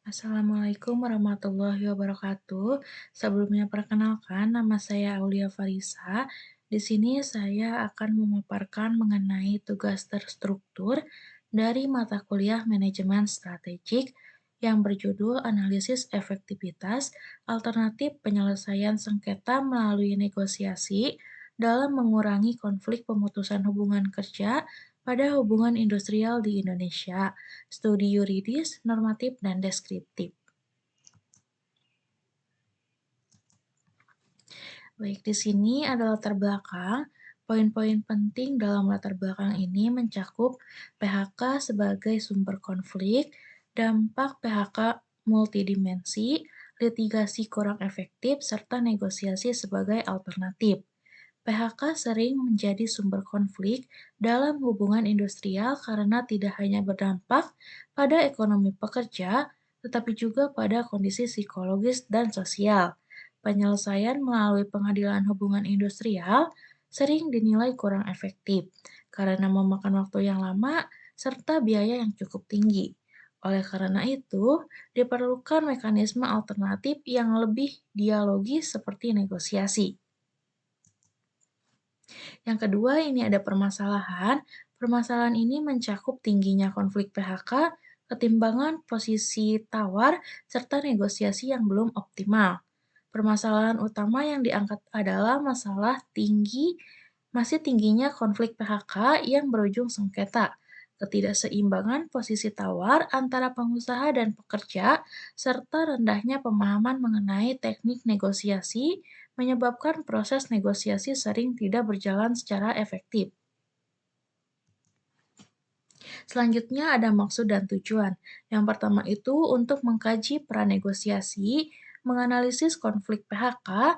Assalamualaikum warahmatullahi wabarakatuh. Sebelumnya perkenalkan, nama saya Aulia Farisa. Di sini saya akan memaparkan mengenai tugas terstruktur dari mata kuliah Manajemen Strategik yang berjudul Analisis Efektivitas Alternatif Penyelesaian Sengketa Melalui Negosiasi dalam Mengurangi Konflik Pemutusan Hubungan Kerja pada hubungan industrial di Indonesia. Studi yuridis, normatif, dan deskriptif. Baik, di sini ada latar belakang. Poin-poin penting dalam latar belakang ini mencakup PHK sebagai sumber konflik, dampak PHK multidimensi, litigasi kurang efektif, serta negosiasi sebagai alternatif. PHK sering menjadi sumber konflik dalam hubungan industrial karena tidak hanya berdampak pada ekonomi pekerja, tetapi juga pada kondisi psikologis dan sosial. Penyelesaian melalui pengadilan hubungan industrial sering dinilai kurang efektif karena memakan waktu yang lama serta biaya yang cukup tinggi. Oleh karena itu, diperlukan mekanisme alternatif yang lebih dialogis seperti negosiasi. Yang kedua, ini ada permasalahan. Permasalahan ini mencakup tingginya konflik PHK, ketimbangan posisi tawar, serta negosiasi yang belum optimal. Permasalahan utama yang diangkat adalah masalah masih tingginya konflik PHK yang berujung sengketa, ketidakseimbangan posisi tawar antara pengusaha dan pekerja, serta rendahnya pemahaman mengenai teknik negosiasi menyebabkan proses negosiasi sering tidak berjalan secara efektif. Selanjutnya ada maksud dan tujuan. Yang pertama itu untuk mengkaji peran negosiasi, menganalisis konflik PHK,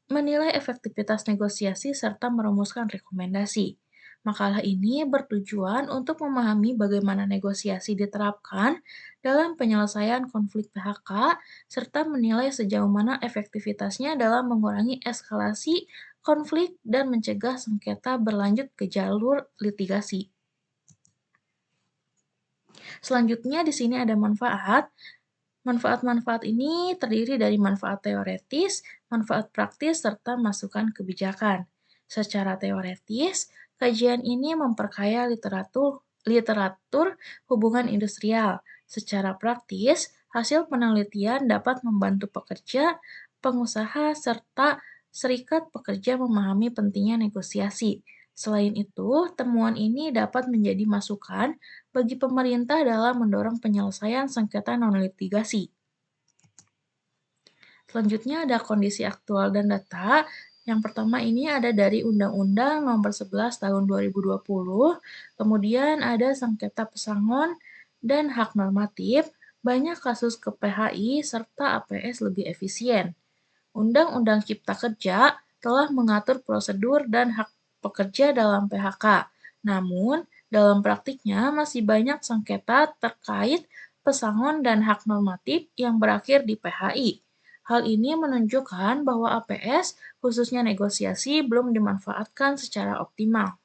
menilai efektivitas negosiasi, serta merumuskan rekomendasi. Makalah ini bertujuan untuk memahami bagaimana negosiasi diterapkan dalam penyelesaian konflik PHK, serta menilai sejauh mana efektivitasnya dalam mengurangi eskalasi konflik dan mencegah sengketa berlanjut ke jalur litigasi. Selanjutnya di sini ada manfaat. Manfaat-manfaat ini terdiri dari manfaat teoretis, manfaat praktis, serta masukan kebijakan. Secara teoretis, kajian ini memperkaya literatur hubungan industrial. Secara praktis, hasil penelitian dapat membantu pekerja, pengusaha, serta serikat pekerja memahami pentingnya negosiasi. Selain itu, temuan ini dapat menjadi masukan bagi pemerintah dalam mendorong penyelesaian sengketa non-litigasi. Selanjutnya ada kondisi aktual dan data. Yang pertama ini ada dari Undang-Undang Nomor 11 Tahun 2020, kemudian ada sengketa pesangon dan hak normatif, banyak kasus ke PHI serta APS lebih efisien. Undang-Undang Cipta Kerja telah mengatur prosedur dan hak pekerja dalam PHK. Namun, dalam praktiknya masih banyak sengketa terkait pesangon dan hak normatif yang berakhir di PHI. Hal ini menunjukkan bahwa APS, khususnya negosiasi, belum dimanfaatkan secara optimal.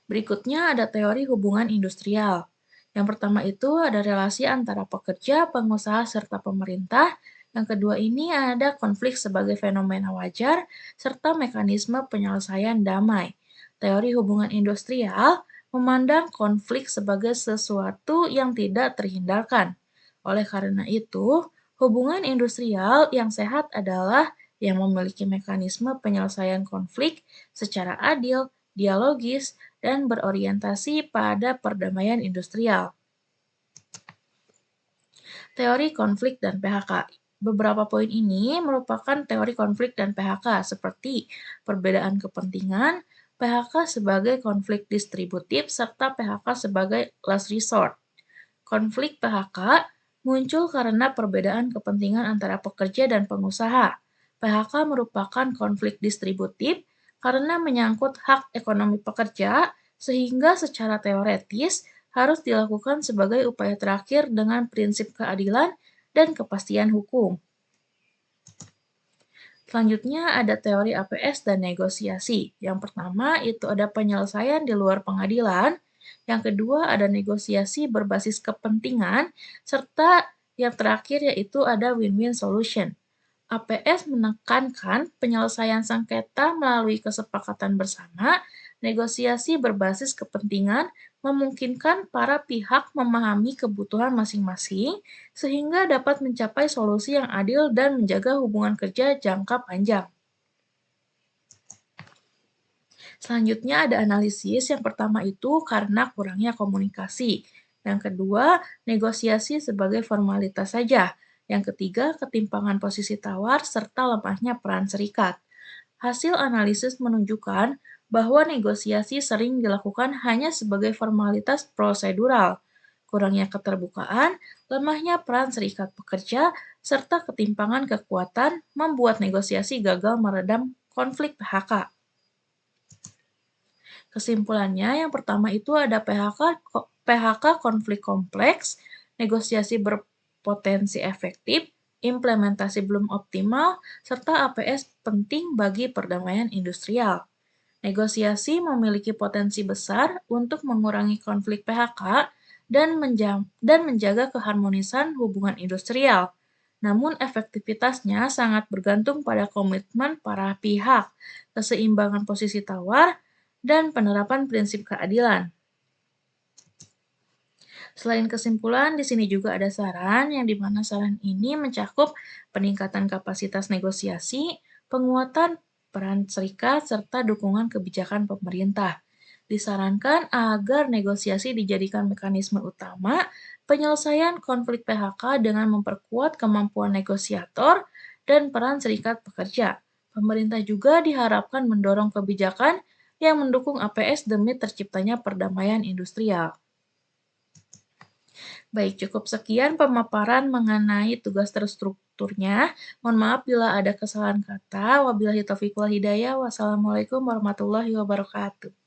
Berikutnya ada teori hubungan industrial. Yang pertama itu ada relasi antara pekerja, pengusaha, serta pemerintah. Yang kedua ini ada konflik sebagai fenomena wajar, serta mekanisme penyelesaian damai. Teori hubungan industrial memandang konflik sebagai sesuatu yang tidak terhindarkan. Oleh karena itu, hubungan industrial yang sehat adalah yang memiliki mekanisme penyelesaian konflik secara adil, dialogis, dan berorientasi pada perdamaian industrial. Teori konflik dan PHK. Beberapa poin ini merupakan teori konflik dan PHK seperti perbedaan kepentingan, PHK sebagai konflik distributif, serta PHK sebagai last resort. Konflik PHK muncul karena perbedaan kepentingan antara pekerja dan pengusaha. PHK merupakan konflik distributif karena menyangkut hak ekonomi pekerja, sehingga secara teoretis harus dilakukan sebagai upaya terakhir dengan prinsip keadilan dan kepastian hukum. Selanjutnya ada teori APS dan negosiasi. Yang pertama itu ada penyelesaian di luar pengadilan, Yang kedua ada negosiasi berbasis kepentingan, serta yang terakhir yaitu ada win-win solution. APS menekankan penyelesaian sengketa melalui kesepakatan bersama, negosiasi berbasis kepentingan memungkinkan para pihak memahami kebutuhan masing-masing sehingga dapat mencapai solusi yang adil dan menjaga hubungan kerja jangka panjang. Selanjutnya ada analisis, yang pertama itu karena kurangnya komunikasi. Yang kedua, negosiasi sebagai formalitas saja. Yang ketiga, ketimpangan posisi tawar serta lemahnya peran serikat. Hasil analisis menunjukkan bahwa negosiasi sering dilakukan hanya sebagai formalitas prosedural. Kurangnya keterbukaan, lemahnya peran serikat pekerja, serta ketimpangan kekuatan membuat negosiasi gagal meredam konflik PHK. Kesimpulannya, yang pertama itu ada PHK konflik kompleks, negosiasi berpotensi efektif, implementasi belum optimal, serta APS penting bagi perdamaian industrial. Negosiasi memiliki potensi besar untuk mengurangi konflik PHK dan menjaga keharmonisan hubungan industrial. Namun efektivitasnya sangat bergantung pada komitmen para pihak, keseimbangan posisi tawar, dan penerapan prinsip keadilan. Selain kesimpulan, di sini juga ada saran yang dimana saran ini mencakup peningkatan kapasitas negosiasi, penguatan peran serikat, serta dukungan kebijakan pemerintah. Disarankan agar negosiasi dijadikan mekanisme utama penyelesaian konflik PHK dengan memperkuat kemampuan negosiator dan peran serikat pekerja. Pemerintah juga diharapkan mendorong kebijakan yang mendukung APS demi terciptanya perdamaian industrial. Baik, cukup sekian pemaparan mengenai tugas terstrukturnya. Mohon maaf bila ada kesalahan kata. Wabillahi taufiq wal hidayah. Wassalamualaikum warahmatullahi wabarakatuh.